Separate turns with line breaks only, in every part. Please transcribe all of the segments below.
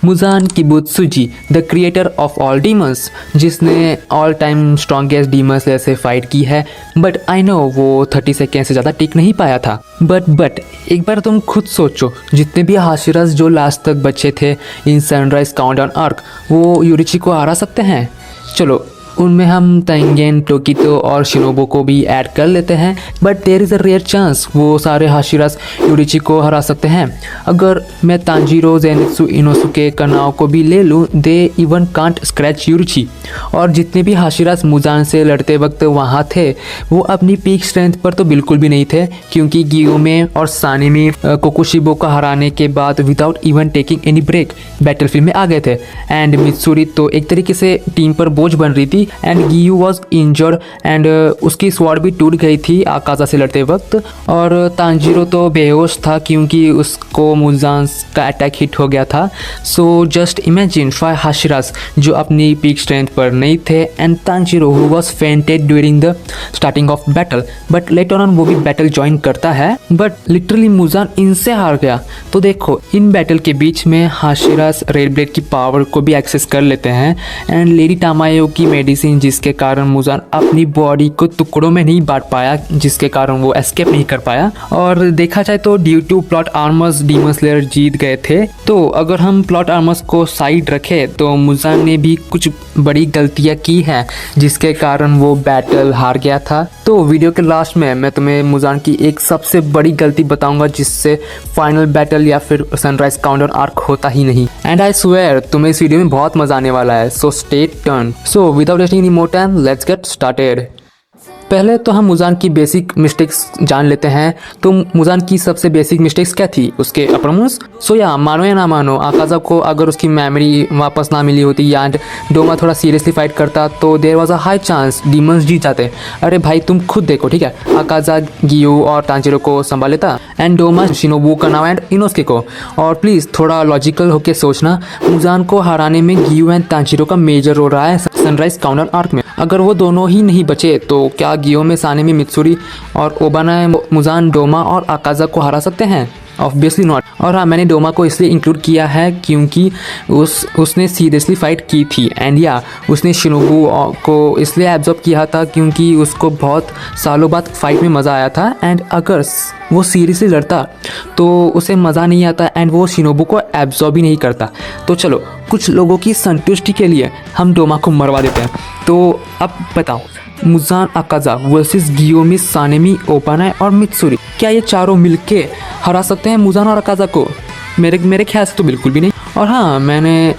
Muzan Kibutsuji, the creator of all demons, जिसने all time strongest demon slayer से fight की है। But I know वो 30 second से ज़्यादा टिक नहीं पाया था। बट एक बार तुम खुद सोचो, जितने भी हाशिरास जो लास्ट तक बचे थे इन सनराइज काउंटडाउन आर्क, वो यूरिची को हरा सकते हैं। चलो उनमें हम तेंगेन, टोकितो और शिनोबु को भी ऐड कर लेते हैं। But there is a rare chance वो सारे हाशिरास यूरिची को हरा सकते हैं। अगर मैं तांजीरो, जेनित्सु, इनोसुके, कनाओ को भी ले लूँ, दे इवन कांट स्क्रैच यूरिची। और जितने भी हाशिरास मुजान से लड़ते वक्त वहाँ थे, वो अपनी पीक स्ट्रेंथ पर तो बिल्कुल भी नहीं थे, क्योंकि गियोमे और सानिमी कोकुशिबो को हराने के बाद without even taking any break battlefield में आ गए थे। एंड मित्सुरी तो एक तरीके से टीम पर बोझ बन रही थी। And Giyu was injured and उसकी स्वॉर्ड भी टूट गई थी आकाजा से लड़ते वक्त। और तांजीरो तो बेहोश था क्योंकि उसको मुजान का अटैक हिट हो गया था। सो जस्ट इमेजिन 5 हाशिरास जो अपनी पीक स्ट्रेंथ पर नहीं थे, and Tanjiro who was fainted during the starting of battle. But later on वो भी बैटल ज्वाइन करता है, बट लिटरली मुजान इनसे हार गया। तो देखो, इन बैटल के बीच में हाशिरास रेड ब्लेड की पावर को भी एक्सेस कर लेते हैं। एंड लेडी टामायो की मेडिसिन, जिसके कारण मुजान अपनी बॉडी को टुकड़ों में नहीं बांट पाया, जिसके कारण वो एस्केप नहीं कर पाया। और देखा जाए तो due to plot armours demon slayer जीत गए थे। तो अगर हम प्लॉट आर्मर्स को साइड रखें तो मुजान ने भी कुछ बड़ी गलतियां की हैं, जिसके कारण वो बैटल हार गया था। तो वीडियो के लास्ट में मैं तुम्हें मुजान की एक सबसे बड़ी गलती बताऊंगा, जिससे फाइनल बैटल या फिर सनराइज काउंटडाउन आर्क होता ही नहीं। एंड आई स्वेयर तुम्हें इस वीडियो में बहुत मजा आने वाला है। So stay turn. So without wasting any more time, let's get started. पहले तो हम मुजान की बेसिक मिस्टेक्स जान लेते हैं। तो मुजान की सबसे बेसिक मिस्टेक्स क्या थी? उसके अपर मूव्स। सो या मानो या ना मानो, आकाजा को अगर उसकी मेमोरी वापस ना मिली होती या डोमा थोड़ा सीरियसली फाइट करता, तो there was a high chance demons जीत जाते। अरे भाई तुम खुद देखो, ठीक है, आकाजा गियो और तांजीरो को संभाल लेता, एंड डोमा शिनोबु, कनाओ एंड इनोसुके को। और प्लीज़ थोड़ा लॉजिकल होकर सोचना, मुजान को हराने में गियो एंड तांजीरो का मेजर रोल रहा है सनराइज काउंटडाउन आर्क में। अगर वो दोनों ही नहीं बचे तो क्या गियो में, सानेमी, मित्सुरी और ओबाना मुजान, डोमा और आकाजा को हरा सकते हैं? Obviously not. और हाँ, मैंने डोमा को इसलिए इंक्लूड किया है क्योंकि उसने सीरियसली फाइट की थी। एंड या उसने शिनोबु को इसलिए एब्जॉर्ब किया था क्योंकि उसको बहुत सालों बाद फाइट में मज़ा आया था। एंड अगर वो सीरियसली लड़ता तो उसे मज़ा नहीं आता, एंड वो शिनोबु को एब्जॉर्ब भी नहीं करता। तो चलो, कुछ लोगों की संतुष्टि के लिए हम डोमा को मरवा देते हैं। तो अब बताओ, मुजान आकाजा वर्सेस गियोमी, सानेमी, ओबाना और मित्सुरी, क्या ये चारों मिलके हरा सकते हैं मुजान और आकाजा को? मेरे ख्याल से तो बिल्कुल भी नहीं। और हाँ, मैंने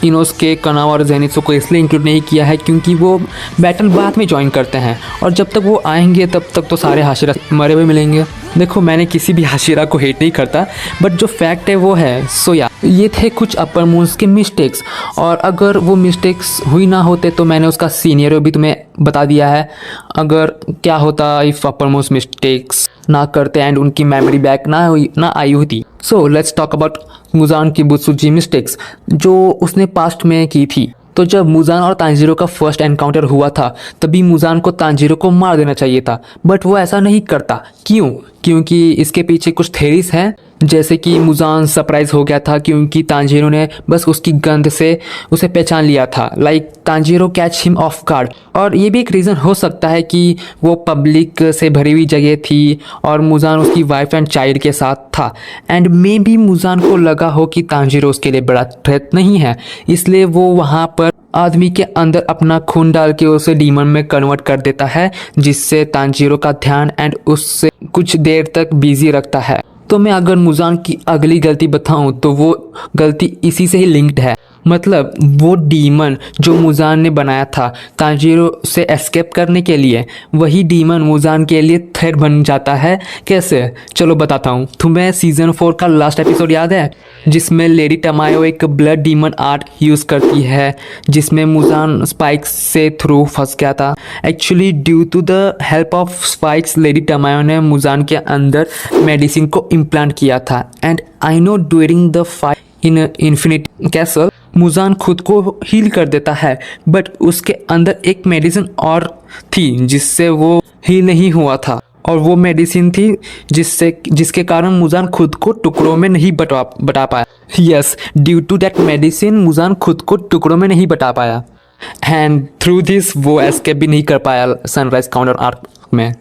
इनोसुके, कनाओ और जेनित्सु को इसलिए इंक्लूड नहीं किया है क्योंकि वो बैटल बाद में ज्वाइन करते हैं, और जब तक वो आएंगे तब तक तो सारे हाशिरा मरे हुए मिलेंगे। देखो, मैंने किसी भी हाशिरा को हेट नहीं करता, बट जो फैक्ट है वो है। सो या ये थे कुछ अपर मूव्स के मिस्टेक्स, और अगर वो मिस्टेक्स हुई ना होते तो मैंने उसका सीनियर भी तुम्हें बता दिया है। अगर क्या होता इफ अपर मूव्स मिस्टेक्स ना करते एंड उनकी मेमोरी बैक ना आई होती। So let's talk about Muzan Kibutsuji mistakes जो उसने पास्ट में की थी। तो जब मुजान और तांजीरो का फर्स्ट एनकाउंटर हुआ था, तभी मुजान को तांजीरो को मार देना चाहिए था, बट वो ऐसा नहीं करता। क्यों? क्योंकि इसके पीछे कुछ थेरीज हैं, जैसे कि मुजान सरप्राइज हो गया था क्योंकि तांजीरो ने बस उसकी गंध से उसे पहचान लिया था। Like Tanjiro catch him of guard. और ये भी एक रीज़न हो सकता है कि वो पब्लिक से भरी हुई जगह थी और मुजान उसकी वाइफ एंड चाइल्ड के साथ था, एंड मे भी मुजान को लगा हो कि तांजीरो उसके लिए बड़ा थ्रेट नहीं है, इसलिए वो वहाँ पर आदमी के अंदर अपना खून डाल के उसे डीमन में कन्वर्ट कर देता है, जिससे तांजीरो का ध्यान एंड उससे कुछ देर तक बिजी रखता है। तो मैं अगर मुजान की अगली गलती बताऊं तो वो गलती इसी से ही लिंक्ड है। मतलब वो डीमन जो मुजान ने बनाया था तांजीरो से एस्केप करने के लिए, वही डीमन मुजान के लिए थ्रेट बन जाता है। कैसे? चलो बताता हूँ। तुम्हें सीजन 4 का लास्ट एपिसोड याद है, जिसमें लेडी टामायो एक ब्लड डीमन आर्ट यूज़ करती है, जिसमें मुजान स्पाइक्स से थ्रू फंस गया था। Actually due to the help of spikes, lady Tamayo ने मुजान के अंदर मेडिसिन को इम्प्लांट किया था। And I know during the fight in Infinity Castle Muzan खुद को हील कर देता है, बट उसके अंदर एक मेडिसिन और थी जिससे वो हील नहीं हुआ था। और वो मेडिसिन थी जिसके कारण मुजान खुद को टुकड़ों में नहीं बटा पाया। Yes, due to that medicine Muzan खुद को टुकड़ों में नहीं बटा पाया एंड थ्रू दिस वो एस्केप भी नहीं कर पाया सनराइज काउंटर आर्क में।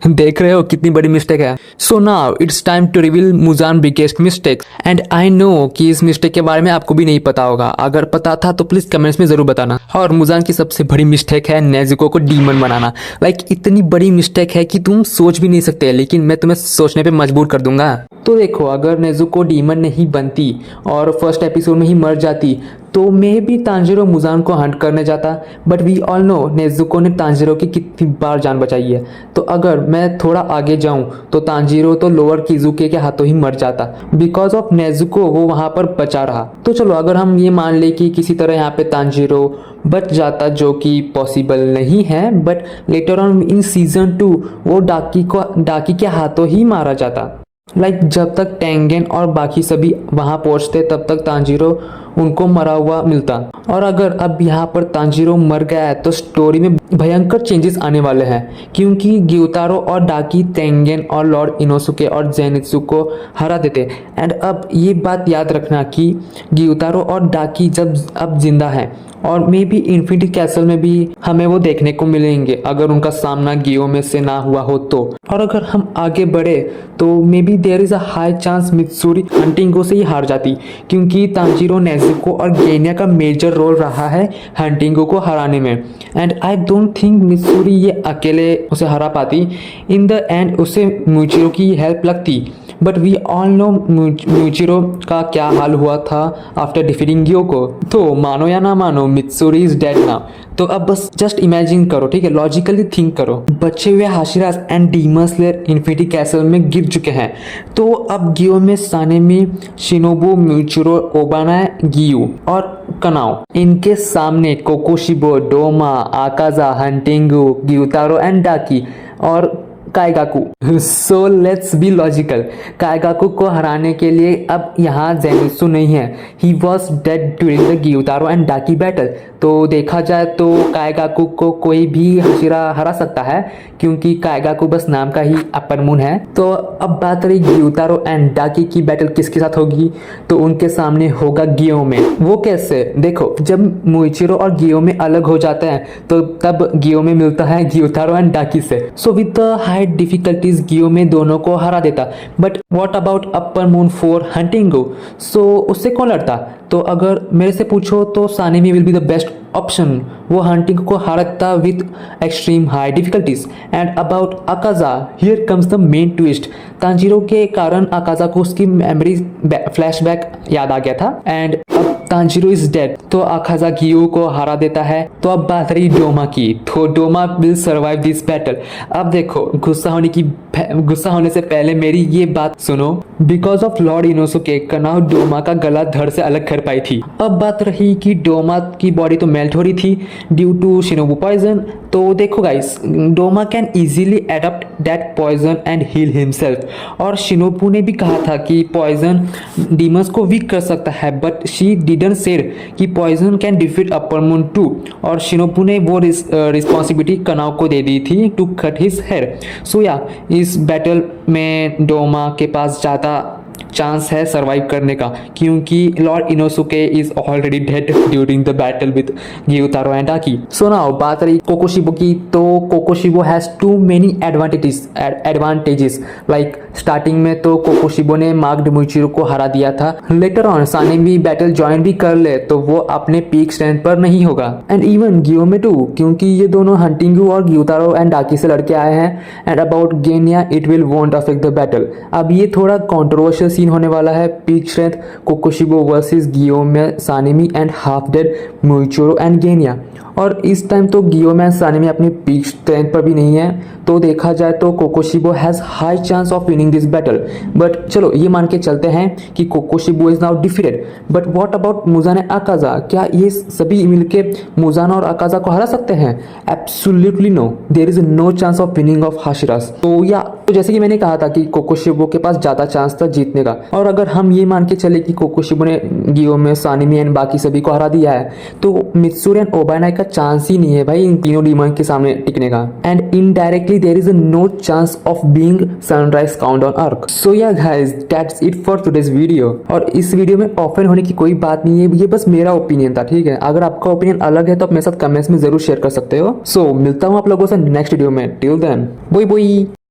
देख रहे हो कितनी बड़ी मिस्टेक है। So now it's time to reveal Muzan biggest mistake and I know कि इस मिस्टेक के बारे में आपको भी नहीं पता होगा। अगर पता था तो प्लीज कमेंट्स में जरूर बताना। और मुजान की सबसे बड़ी मिस्टेक है नेजुको को डीमन बनाना। इतनी बड़ी मिस्टेक है कि तुम सोच भी नहीं सकते, लेकिन मैं तुम्हें सोचने पे मजबूर कर दूंगा। तो देखो, अगर नेजुको डीमन नहीं बनती और फर्स्ट एपिसोड में ही मर जाती तो मे भी तांजीरो मुजान को हंट करने जाता, but we all know Nezuko ने तांजीरो की कितनी बार जान बचाई है। तो अगर मैं थोड़ा आगे जाऊं तो तांजीरो तो लोअर किजुके के हाथों ही मर जाता। बिकॉज ऑफ नेजुको वो वहां पर बचा रहा। तो चलो, अगर हम ये मान ले कि किसी तरह यहाँ पे तांजीरो बच जाता, जो कि पॉसिबल नहीं है, but later on in season 2 वो डाकी के हाथों ही मारा जाता। जब तक टेंगेन और बाकी सभी वहां पहुंचते तब तक तांजीरो उनको मरा हुआ मिलता। और अगर अब यहाँ पर तांजीरो मर गया है तो स्टोरी में भयंकर चेंजेस आने वाले हैं, क्योंकि ग्यूतारो और डाकी टेंगेन और लॉर्ड इनोसुके और जेनित्सु को हरा देते। एंड अब ये बात याद रखना कि ग्यूतारो और डाकी जब अब जिंदा है और मे बी इन्फिनिटी कैसल में भी हमें वो देखने को मिलेंगे अगर उनका सामना गियो में से ना हुआ हो तो। और अगर हम आगे बढ़े तो maybe there is a high chance Mitsuri Hantengu से ही हार जाती, क्योंकि तांजीरो नेजुको और गेनिया का मेजर रोल रहा है हंटिंगो को हराने में। And I don't think Mitsuri ये अकेले उसे हरा पाती। इन द एंड उसे म्यूचिरो की हेल्प लगती, बट वी ऑल नो म्यूचिरो का क्या हाल हुआ था आफ्टर डिफीटिंग गियो को। तो मानो या ना मानो, मित्सुरी इज डेड नाउ। तो अब बस जस्ट इमेजिन करो, ठीक है, लॉजिकली थिंक करो। बचे हुए Hashiras and demon slayer Infinity Castle में गिर चुके हैं। तो अब गियो में सानेमी, शिनोबु, म्यूचिरो, ओबाना, गियू और कनाओ, इनके सामने Kokushibo, Doma, Akaza, Hantengu, Gyutaro and Daki और Kaigaku. So let's be logical. Kaigaku को हराने के लिए अब यहाँ जेनित्सु नहीं है। He was dead during the Gyutaro and Daki battle. तो देखा जाए तो काइगाकू को कोई भी हाशिरा हरा सकता है, क्योंकि काइगाकू बस नाम का ही अपर मून है। तो अब बात रही ग्यूतारो एंड डाकी की बैटल किसके साथ होगी, तो उनके सामने होगा गियो में। वो कैसे? देखो, जब मुइचिरो और गियो में अलग हो जाते हैं तो तब गियो में मिलता है ग्यूतारो एंड डाकी से। So with the high difficulties Giyu में दोनों को हरा देता। But what about upper moon 4 Hantengu? So उससे कौन लड़ता? तो अगर मेरे से पूछो तो Sanemi will be the best option. वो हंटिंग को हारता with extreme high difficulties. And about Akaza, here comes the main twist. Tanjiro के कारण अकाजा को उसकी मेमोरी फ्लैशबैक याद आ गया था एंड अब तांजीरो इज डेड, तो अकाजा गियो को हरा देता है। तो अब बात रही डोमा की, तो Doma will survive this battle. अब देखो, गुस्सा होने से पहले मेरी ये बात सुनो। Because of lord Inosuke, Kanao Doma का गला धड़ से अलग कर पाई थी। अब बात रही कि डोमा की बॉडी तो मेल्ट हो रही थी ड्यू टू शिनोबु पॉइजन। तो देखो guys, Doma can easily adopt that poison and heal himself. और शिनोबु ने भी कहा था कि पॉइजन डीमंस को वीक कर सकता है, बट शी डिडंट सेड कि poison can defeat upper moon two. और शिनोबु ने वो रिस्पॉन्सिबिलिटी कनाओ को दे दी थी टू कट हिज हेयर। सो या, इस बैटल में डोमा के पास ज़्यादा चांस है सरवाइव करने का, क्योंकि lord Inosuke is already dead during the battle with Gyutaro and Daki. So now बात रही कोकोशिबो की, तो Kokushibo has too many advantages. Like starting में तो कोकोशिबो ने मार्क्ड मुइचिरो को हरा दिया था। Later on Sanemi battle join भी कर ले तो वो अपने पीक स्ट्रेंथ पर नहीं होगा। एंड इवन गियो में टू, क्योंकि ये दोनों हंटिंगू और ग्यूतारो एंड डाकी से लड़के आए हैं। And about Genya, it will won't affect the battle. अब ये थोड़ा कॉन्ट्रोवर्शियल सीन होने वाला है। पीक स्ट्रेंथ कोकोशिबो वर्सेस गियो में Sanemi and half dead Muichiro and Genya. और इस टाइम तो गियो में सानेमी अपनी पीक स्ट्रेंथ पर भी नहीं है। तो देखा जाए तो Kokushibo has high chance of winning this battle. But चलो ये मान के चलते हैं कि Kokushibo is now defeated. But what about Muzan and Akaza? क्या ये सभी मिलके मुजान और अकाजा को हरा सकते हैं? Absolutely no, there is no chance of winning of Hashiras. तो जैसे कि मैंने कहा था कि कोकोशिबो के पास ज़्यादा चांस था जीतने जीतने का। और अगर हम ये मान के चले कि कोकोशिबा ने गियोमी, सानिमी एंड बाकी सभी को हरा दिया है, तो मित्सुरी एंड ओबानाई का चांस ही नहीं है भाई इन तीनों डीमन के सामने टिकने का। And indirectly there is no chance of being sunrise countdown arc. So yeah guys, that's it for today's video. और इस वीडियो में ऑफेंड होने की कोई बात नहीं है, ये बस मेरा ओपिनियन था, ठीक है। अगर आपका ओपिनियन अलग है तो आप मेरे साथ कमेंट्स में जरूर शेयर कर सकते हो। सो मिलता हूँ आप लोगों से नेक्स्ट वीडियो में। Till then, bye bye.